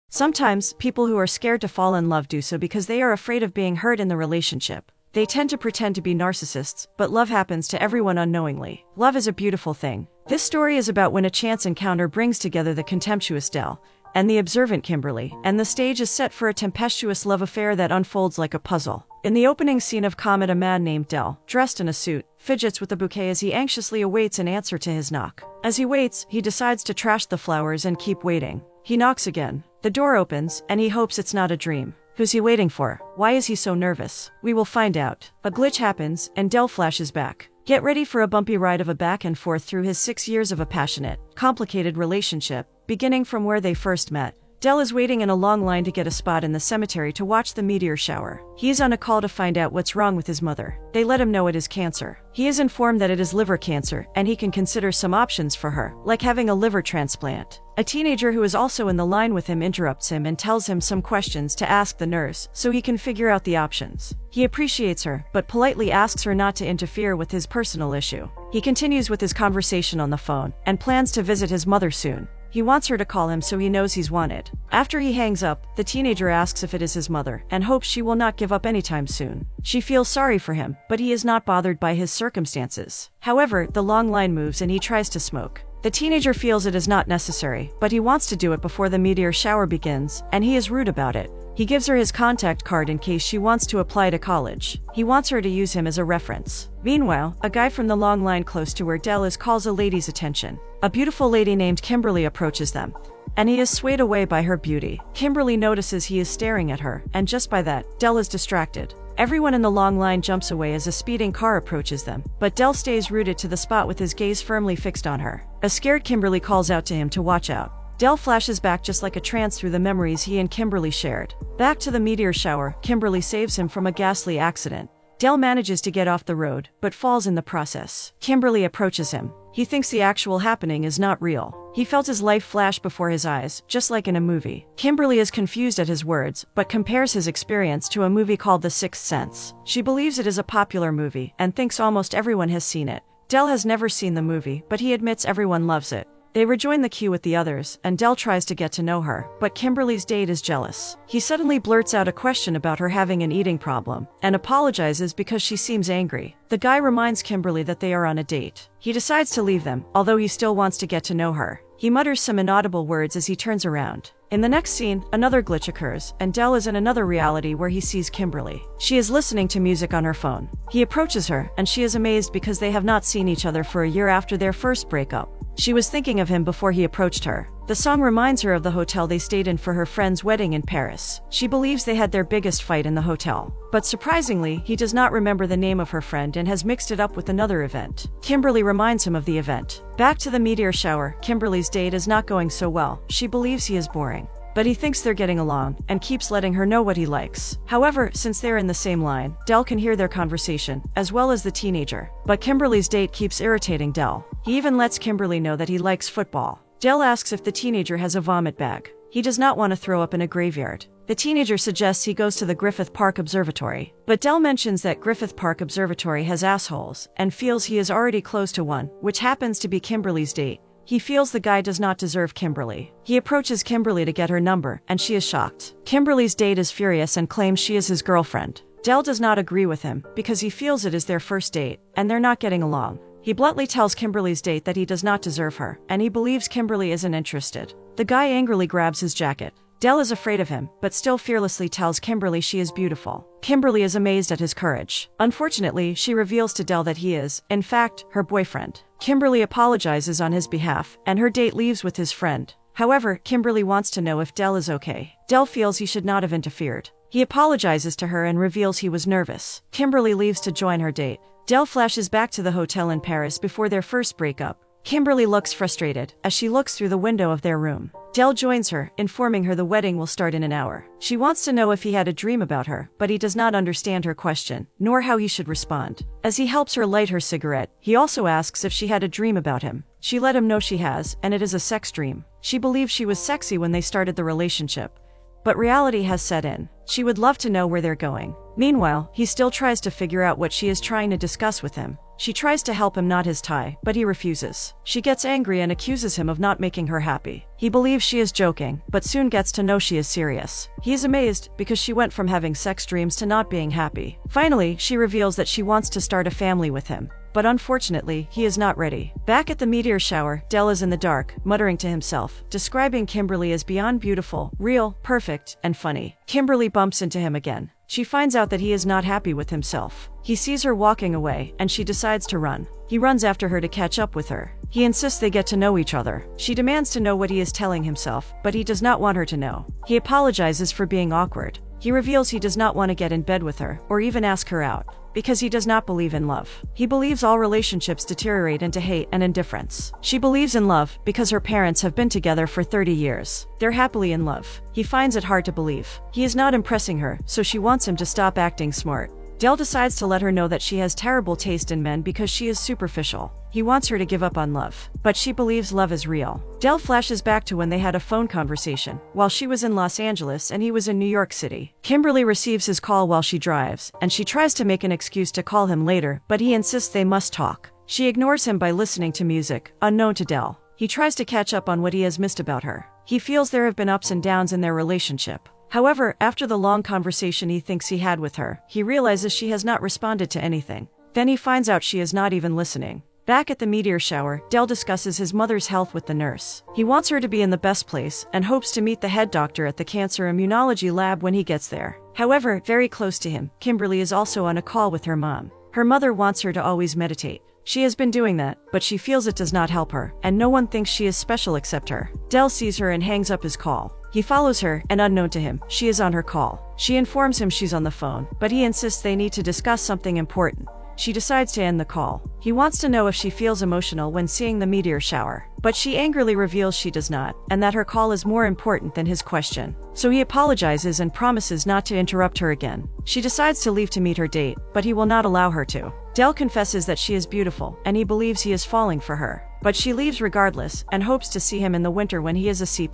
Sometimes, people who are scared to fall in love do so because they are afraid of being hurt in the relationship. They tend to pretend to be narcissists, but love happens to everyone unknowingly. Love is a beautiful thing. This story is about when a chance encounter brings together the contemptuous Dell and the observant Kimberly, and the stage is set for a tempestuous love affair that unfolds like a puzzle. In the opening scene of Comet, a man named Dell, dressed in a suit, fidgets with a bouquet as he anxiously awaits an answer to his knock. As he waits, he decides to trash the flowers and keep waiting. He knocks again. The door opens, and he hopes it's not a dream. Who's he waiting for? Why is he so nervous? We will find out. A glitch happens, and Dell flashes back. Get ready for a bumpy ride of a back and forth through his 6 years of a passionate, complicated relationship, beginning from where they first met. Dell is waiting in a long line to get a spot in the cemetery to watch the meteor shower. He is on a call to find out what's wrong with his mother. They let him know it is cancer. He is informed that it is liver cancer, and he can consider some options for her, like having a liver transplant. A teenager who is also in the line with him interrupts him and tells him some questions to ask the nurse so he can figure out the options. He appreciates her, but politely asks her not to interfere with his personal issue. He continues with his conversation on the phone and plans to visit his mother soon. He wants her to call him so he knows he's wanted. After he hangs up, the teenager asks if it is his mother and hopes she will not give up anytime soon. She feels sorry for him, but he is not bothered by his circumstances. However, the long line moves and he tries to smoke. The teenager feels it is not necessary, but he wants to do it before the meteor shower begins, and he is rude about it. He gives her his contact card in case she wants to apply to college. He wants her to use him as a reference. Meanwhile, a guy from the long line close to where Dell is calls a lady's attention. A beautiful lady named Kimberly approaches them, and he is swayed away by her beauty. Kimberly notices he is staring at her, and just by that, Dell is distracted. Everyone in the long line jumps away as a speeding car approaches them, but Dell stays rooted to the spot with his gaze firmly fixed on her. A scared Kimberly calls out to him to watch out. Dell flashes back just like a trance through the memories he and Kimberly shared. Back to the meteor shower, Kimberly saves him from a ghastly accident. Dell manages to get off the road, but falls in the process. Kimberly approaches him. He thinks the actual happening is not real. He felt his life flash before his eyes, just like in a movie. Kimberly is confused at his words, but compares his experience to a movie called The Sixth Sense. She believes it is a popular movie, and thinks almost everyone has seen it. Dell has never seen the movie, but he admits everyone loves it. They rejoin the queue with the others, and Dell tries to get to know her, but Kimberly's date is jealous. He suddenly blurts out a question about her having an eating problem, and apologizes because she seems angry. The guy reminds Kimberly that they are on a date. He decides to leave them, although he still wants to get to know her. He mutters some inaudible words as he turns around. In the next scene, another glitch occurs, and Dell is in another reality where he sees Kimberly. She is listening to music on her phone. He approaches her, and she is amazed because they have not seen each other for a year after their first breakup. She was thinking of him before he approached her. The song reminds her of the hotel they stayed in for her friend's wedding in Paris. She believes they had their biggest fight in the hotel. But surprisingly, he does not remember the name of her friend and has mixed it up with another event. Kimberly reminds him of the event. Back to the meteor shower, Kimberly's date is not going so well. She believes he is boring, but he thinks they're getting along and keeps letting her know what he likes. However, since they're in the same line, Dell can hear their conversation, as well as the teenager. But Kimberly's date keeps irritating Dell. He even lets Kimberly know that he likes football. Dell asks if the teenager has a vomit bag. He does not want to throw up in a graveyard. The teenager suggests he goes to the Griffith Park Observatory, but Dell mentions that Griffith Park Observatory has assholes, and feels he is already close to one, which happens to be Kimberly's date. He feels the guy does not deserve Kimberly. He approaches Kimberly to get her number, and she is shocked. Kimberly's date is furious and claims she is his girlfriend. Dell does not agree with him, because he feels it is their first date, and they're not getting along. He bluntly tells Kimberly's date that he does not deserve her, and he believes Kimberly isn't interested. The guy angrily grabs his jacket. Dell is afraid of him, but still fearlessly tells Kimberly she is beautiful. Kimberly is amazed at his courage. Unfortunately, she reveals to Dell that he is, in fact, her boyfriend. Kimberly apologizes on his behalf, and her date leaves with his friend. However, Kimberly wants to know if Dell is okay. Dell feels he should not have interfered. He apologizes to her and reveals he was nervous. Kimberly leaves to join her date. Dell flashes back to the hotel in Paris before their first breakup. Kimberly looks frustrated as she looks through the window of their room. Dell joins her, informing her the wedding will start in an hour. She wants to know if he had a dream about her, but he does not understand her question, nor how he should respond. As he helps her light her cigarette, he also asks if she had a dream about him. She let him know she has, and it is a sex dream. She believes she was sexy when they started the relationship, but reality has set in. She would love to know where they're going. Meanwhile, he still tries to figure out what she is trying to discuss with him. She tries to help him knot his tie, but he refuses. She gets angry and accuses him of not making her happy. He believes she is joking, but soon gets to know she is serious. He is amazed because she went from having sex dreams to not being happy. Finally, she reveals that she wants to start a family with him. But unfortunately, he is not ready. Back at the meteor shower, Del is in the dark, muttering to himself, describing Kimberly as beyond beautiful, real, perfect, and funny. Kimberly bumps into him again. She finds out that he is not happy with himself. He sees her walking away, and she decides to run. He runs after her to catch up with her. He insists they get to know each other. She demands to know what he is telling himself, but he does not want her to know. He apologizes for being awkward. He reveals he does not want to get in bed with her, or even ask her out, because he does not believe in love. He believes all relationships deteriorate into hate and indifference. She believes in love because her parents have been together for 30 years. They're happily in love. He finds it hard to believe. He is not impressing her, so she wants him to stop acting smart. Del decides to let her know that she has terrible taste in men because she is superficial. He wants her to give up on love, but she believes love is real. Del flashes back to when they had a phone conversation, while she was in Los Angeles and he was in New York City. Kimberly receives his call while she drives, and she tries to make an excuse to call him later, but he insists they must talk. She ignores him by listening to music, unknown to Del. He tries to catch up on what he has missed about her. He feels there have been ups and downs in their relationship. However, after the long conversation he thinks he had with her, he realizes she has not responded to anything. Then he finds out she is not even listening. Back at the meteor shower, Del discusses his mother's health with the nurse. He wants her to be in the best place and hopes to meet the head doctor at the cancer immunology lab when he gets there. However, very close to him, Kimberly is also on a call with her mom. Her mother wants her to always meditate. She has been doing that, but she feels it does not help her, and no one thinks she is special except her. Del sees her and hangs up his call. He follows her, and unknown to him, she is on her call. She informs him she's on the phone, but he insists they need to discuss something important. She decides to end the call. He wants to know if she feels emotional when seeing the meteor shower, but she angrily reveals she does not, and that her call is more important than his question. So he apologizes and promises not to interrupt her again. She decides to leave to meet her date, but he will not allow her to. Del confesses that she is beautiful, and he believes he is falling for her. But she leaves regardless, and hopes to see him in the winter when he is a C+.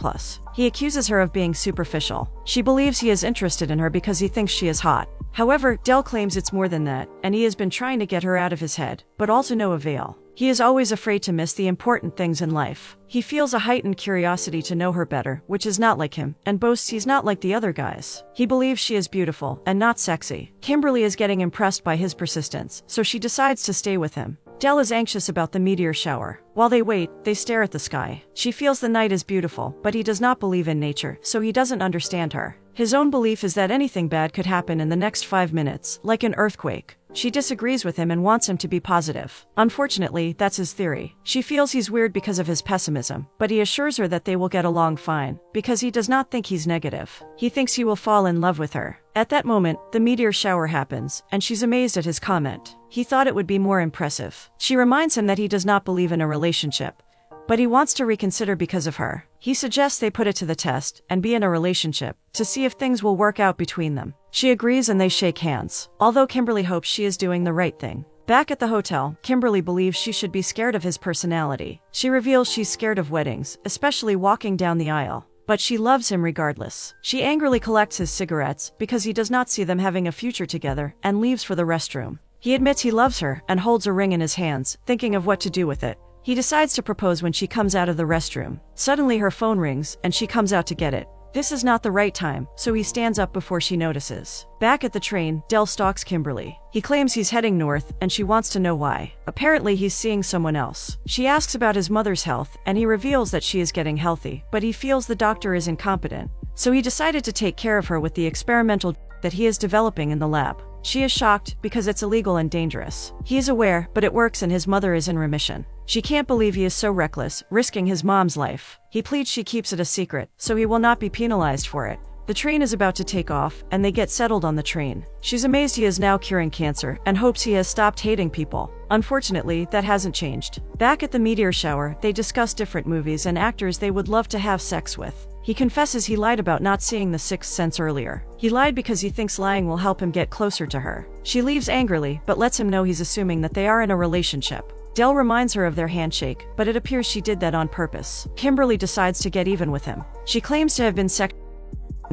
He accuses her of being superficial. She believes he is interested in her because he thinks she is hot. However, Del claims it's more than that, and he has been trying to get her out of his head, but all to no avail. He is always afraid to miss the important things in life. He feels a heightened curiosity to know her better, which is not like him, and boasts he's not like the other guys. He believes she is beautiful, and not sexy. Kimberly is getting impressed by his persistence, so she decides to stay with him. Del is anxious about the meteor shower. While they wait, they stare at the sky. She feels the night is beautiful, but he does not believe in nature, so he doesn't understand her. His own belief is that anything bad could happen in the next 5 minutes, like an earthquake. She disagrees with him and wants him to be positive. Unfortunately, that's his theory. She feels he's weird because of his pessimism, but he assures her that they will get along fine, because he does not think he's negative. He thinks he will fall in love with her. At that moment, the meteor shower happens, and she's amazed at his comment. He thought it would be more impressive. She reminds him that he does not believe in a relationship, but he wants to reconsider because of her. He suggests they put it to the test and be in a relationship to see if things will work out between them. She agrees and they shake hands, although Kimberly hopes she is doing the right thing. Back at the hotel, Kimberly believes she should be scared of his personality. She reveals she's scared of weddings, especially walking down the aisle. But she loves him regardless. She angrily collects his cigarettes because he does not see them having a future together and leaves for the restroom. He admits he loves her and holds a ring in his hands, thinking of what to do with it. He decides to propose when she comes out of the restroom. Suddenly her phone rings and she comes out to get it. This is not the right time, so he stands up before she notices. Back at the train, Del stalks Kimberly. He claims he's heading north, and she wants to know why. Apparently he's seeing someone else. She asks about his mother's health, and he reveals that she is getting healthy, but he feels the doctor is incompetent. So he decided to take care of her with the experimental that he is developing in the lab. She is shocked because it's illegal and dangerous. He is aware, but it works and his mother is in remission. She can't believe he is so reckless, risking his mom's life. He pleads she keeps it a secret, so he will not be penalized for it. The train is about to take off, and they get settled on the train. She's amazed he is now curing cancer, and hopes he has stopped hating people. Unfortunately, that hasn't changed. Back at the meteor shower, they discuss different movies and actors they would love to have sex with. He confesses he lied about not seeing The Sixth Sense earlier. He lied because he thinks lying will help him get closer to her. She leaves angrily, but lets him know he's assuming that they are in a relationship. Del reminds her of their handshake, but it appears she did that on purpose. Kimberly decides to get even with him. She claims to have been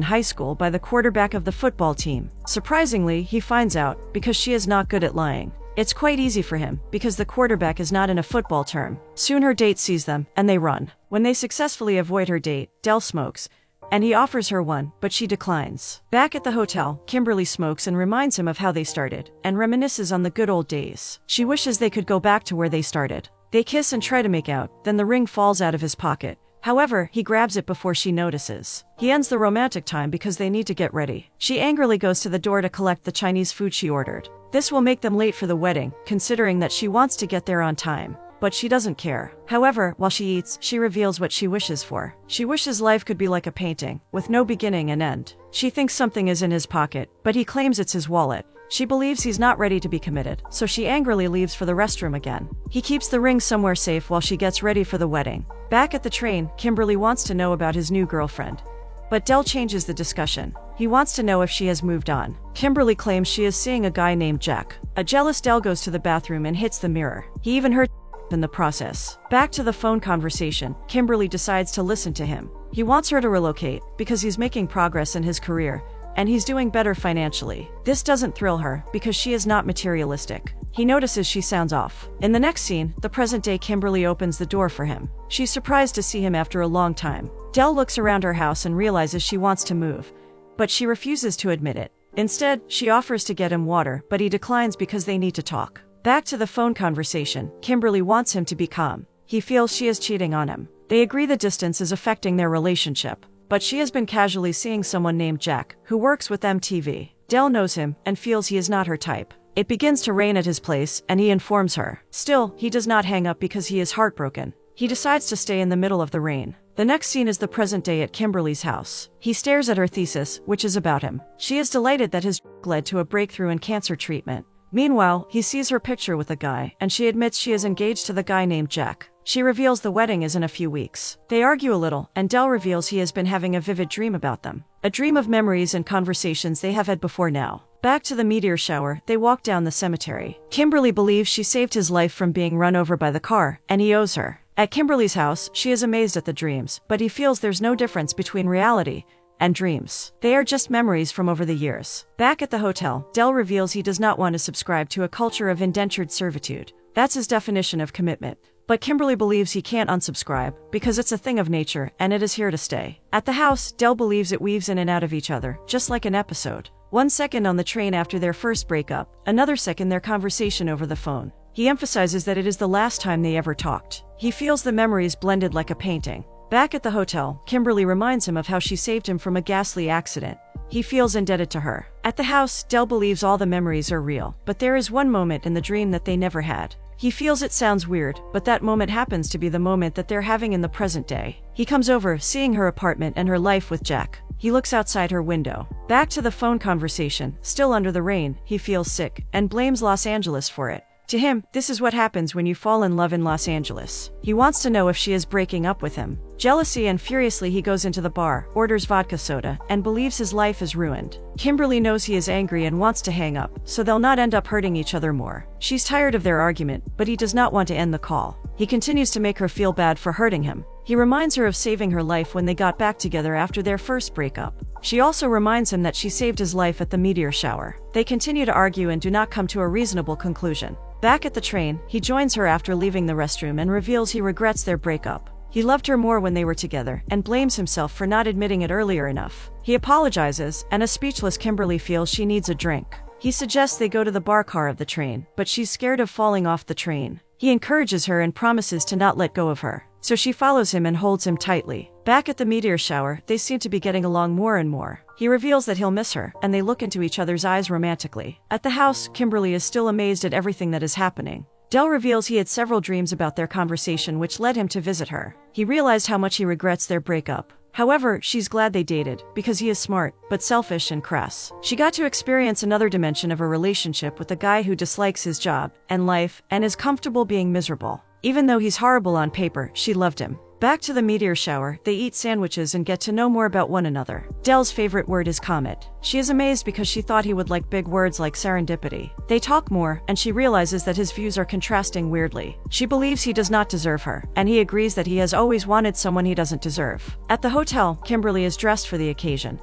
in high school by the quarterback of the football team. Surprisingly, he finds out because she is not good at lying. It's quite easy for him, because the quarterback is not in a football term. Soon her date sees them, and they run. When they successfully avoid her date, Dell smokes, and he offers her one, but she declines. Back at the hotel, Kimberly smokes and reminds him of how they started, and reminisces on the good old days. She wishes they could go back to where they started. They kiss and try to make out, then the ring falls out of his pocket. However, he grabs it before she notices. He ends the romantic time because they need to get ready. She angrily goes to the door to collect the Chinese food she ordered. This will make them late for the wedding, considering that she wants to get there on time. But she doesn't care. However, while she eats, she reveals what she wishes for. She wishes life could be like a painting, with no beginning and end. She thinks something is in his pocket, but he claims it's his wallet. She believes he's not ready to be committed, so she angrily leaves for the restroom again. He keeps the ring somewhere safe while she gets ready for the wedding. Back at the train, Kimberly wants to know about his new girlfriend. But Dell changes the discussion. He wants to know if she has moved on. Kimberly claims she is seeing a guy named Jack. A jealous Dell goes to the bathroom and hits the mirror. He even hurt in the process. Back to the phone conversation, Kimberly decides to listen to him. He wants her to relocate because he's making progress in his career, and he's doing better financially. This doesn't thrill her because she is not materialistic. He notices she sounds off. In the next scene, the present day Kimberly opens the door for him. She's surprised to see him after a long time. Dell looks around her house and realizes she wants to move, but she refuses to admit it. Instead, she offers to get him water, but he declines because they need to talk. Back to the phone conversation, Kimberly wants him to be calm. He feels she is cheating on him. They agree the distance is affecting their relationship, but she has been casually seeing someone named Jack, who works with MTV. Dell knows him and feels he is not her type. It begins to rain at his place, and he informs her. Still, he does not hang up because he is heartbroken. He decides to stay in the middle of the rain. The next scene is the present day at Kimberly's house. He stares at her thesis, which is about him. She is delighted that his led to a breakthrough in cancer treatment. Meanwhile, he sees her picture with a guy, and she admits she is engaged to the guy named Jack. She reveals the wedding is in a few weeks. They argue a little, and Dell reveals he has been having a vivid dream about them. A dream of memories and conversations they have had before now. Back to the meteor shower, they walk down the cemetery. Kimberly believes she saved his life from being run over by the car, and he owes her. At Kimberly's house, she is amazed at the dreams, but he feels there's no difference between reality and dreams. They are just memories from over the years. Back at the hotel, Dell reveals he does not want to subscribe to a culture of indentured servitude. That's his definition of commitment. But Kimberly believes he can't unsubscribe, because it's a thing of nature, and it is here to stay. At the house, Dell believes it weaves in and out of each other, just like an episode. 1 second on the train after their first breakup, another second their conversation over the phone. He emphasizes that it is the last time they ever talked. He feels the memories blended like a painting. Back at the hotel, Kimberly reminds him of how she saved him from a ghastly accident. He feels indebted to her. At the house, Dell believes all the memories are real, but there is one moment in the dream that they never had. He feels it sounds weird, but that moment happens to be the moment that they're having in the present day. He comes over, seeing her apartment and her life with Jack. He looks outside her window. Back to the phone conversation, still under the rain, he feels sick, and blames Los Angeles for it. To him, this is what happens when you fall in love in Los Angeles. He wants to know if she is breaking up with him. Jealousy and furiously he goes into the bar, orders vodka soda, and believes his life is ruined. Kimberly knows he is angry and wants to hang up, so they'll not end up hurting each other more. She's tired of their argument, but he does not want to end the call. He continues to make her feel bad for hurting him. He reminds her of saving her life when they got back together after their first breakup. She also reminds him that she saved his life at the meteor shower. They continue to argue and do not come to a reasonable conclusion. Back at the train, he joins her after leaving the restroom and reveals he regrets their breakup. He loved her more when they were together, and blames himself for not admitting it earlier enough. He apologizes, and a speechless Kimberly feels she needs a drink. He suggests they go to the bar car of the train, but she's scared of falling off the train. He encourages her and promises to not let go of her, so she follows him and holds him tightly. Back at the meteor shower, they seem to be getting along more and more. He reveals that he'll miss her, and they look into each other's eyes romantically. At the house, Kimberly is still amazed at everything that is happening. Dell reveals he had several dreams about their conversation which led him to visit her. He realized how much he regrets their breakup. However, she's glad they dated, because he is smart, but selfish and crass. She got to experience another dimension of a relationship with a guy who dislikes his job and life and is comfortable being miserable. Even though he's horrible on paper, she loved him. Back to the meteor shower, they eat sandwiches and get to know more about one another. Dell's favorite word is comet. She is amazed because she thought he would like big words like serendipity. They talk more, and she realizes that his views are contrasting weirdly. She believes he does not deserve her, and he agrees that he has always wanted someone he doesn't deserve. At the hotel, Kimberly is dressed for the occasion,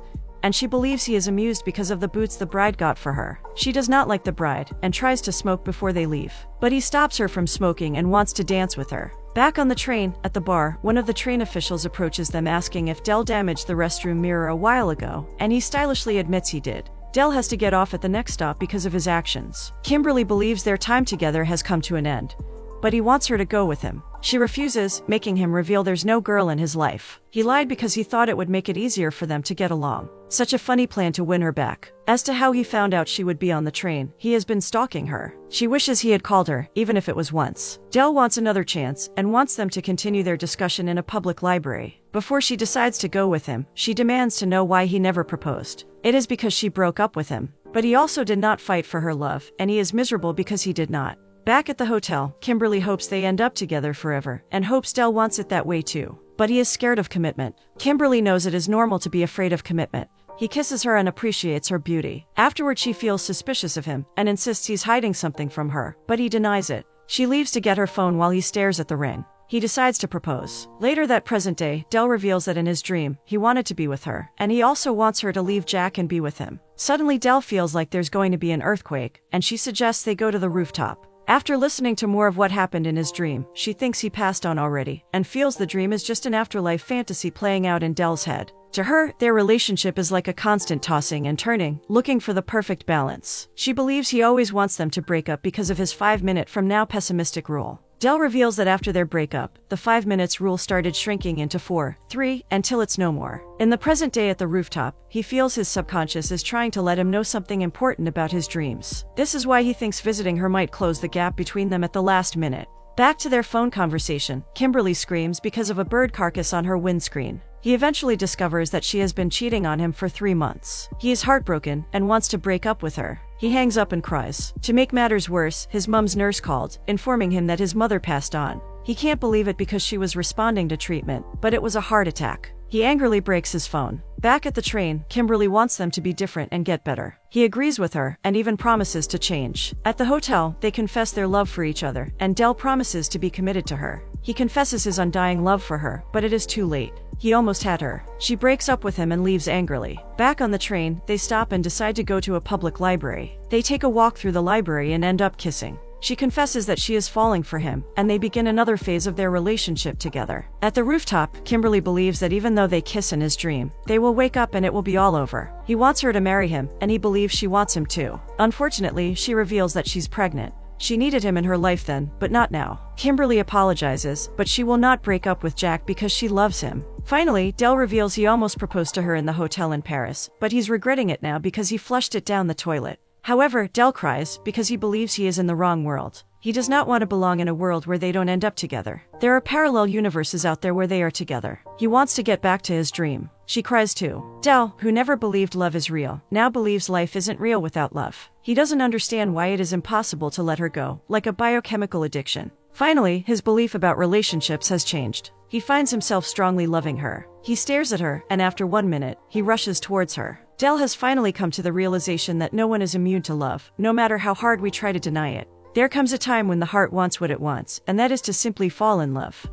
and she believes he is amused because of the boots the bride got for her. She does not like the bride, and tries to smoke before they leave. But he stops her from smoking and wants to dance with her. Back on the train, at the bar, one of the train officials approaches them asking if Del damaged the restroom mirror a while ago, and he stylishly admits he did. Del has to get off at the next stop because of his actions. Kimberly believes their time together has come to an end, but he wants her to go with him. She refuses, making him reveal there's no girl in his life. He lied because he thought it would make it easier for them to get along. Such a funny plan to win her back. As to how he found out she would be on the train, he has been stalking her. She wishes he had called her, even if it was once. Del wants another chance, and wants them to continue their discussion in a public library. Before she decides to go with him, she demands to know why he never proposed. It is because she broke up with him. But he also did not fight for her love, and he is miserable because he did not. Back at the hotel, Kimberly hopes they end up together forever, and hopes Del wants it that way too. But he is scared of commitment. Kimberly knows it is normal to be afraid of commitment. He kisses her and appreciates her beauty. Afterward, she feels suspicious of him, and insists he's hiding something from her, but he denies it. She leaves to get her phone while he stares at the ring. He decides to propose. Later that present day, Del reveals that in his dream, he wanted to be with her, and he also wants her to leave Jack and be with him. Suddenly, Del feels like there's going to be an earthquake, and she suggests they go to the rooftop. After listening to more of what happened in his dream, she thinks he passed on already, and feels the dream is just an afterlife fantasy playing out in Del's head. To her, their relationship is like a constant tossing and turning, looking for the perfect balance. She believes he always wants them to break up because of his 5-minute from now pessimistic rule. Del reveals that after their breakup, the 5 minutes rule started shrinking into 4, 3, until it's no more. In the present day at the rooftop, he feels his subconscious is trying to let him know something important about his dreams. This is why he thinks visiting her might close the gap between them at the last minute. Back to their phone conversation, Kimberly screams because of a bird carcass on her windscreen. He eventually discovers that she has been cheating on him for 3 months. He is heartbroken and wants to break up with her. He hangs up and cries. To make matters worse, his mom's nurse called, informing him that his mother passed on. He can't believe it because she was responding to treatment, but it was a heart attack. He angrily breaks his phone. Back at the train, Kimberly wants them to be different and get better. He agrees with her, and even promises to change. At the hotel, they confess their love for each other, and Del promises to be committed to her. He confesses his undying love for her, but it is too late. He almost had her. She breaks up with him and leaves angrily. Back on the train, they stop and decide to go to a public library. They take a walk through the library and end up kissing. She confesses that she is falling for him, and they begin another phase of their relationship together. At the rooftop, Kimberly believes that even though they kiss in his dream, they will wake up and it will be all over. He wants her to marry him, and he believes she wants him too. Unfortunately, she reveals that she's pregnant. She needed him in her life then, but not now. Kimberly apologizes, but she will not break up with Jack because she loves him. Finally, Del reveals he almost proposed to her in the hotel in Paris, but he's regretting it now because he flushed it down the toilet. However, Del cries because he believes he is in the wrong world. He does not want to belong in a world where they don't end up together. There are parallel universes out there where they are together. He wants to get back to his dream. She cries too. Del, who never believed love is real, now believes life isn't real without love. He doesn't understand why it is impossible to let her go, like a biochemical addiction. Finally, his belief about relationships has changed. He finds himself strongly loving her. He stares at her, and after 1 minute, he rushes towards her. Del has finally come to the realization that no one is immune to love, no matter how hard we try to deny it. There comes a time when the heart wants what it wants, and that is to simply fall in love.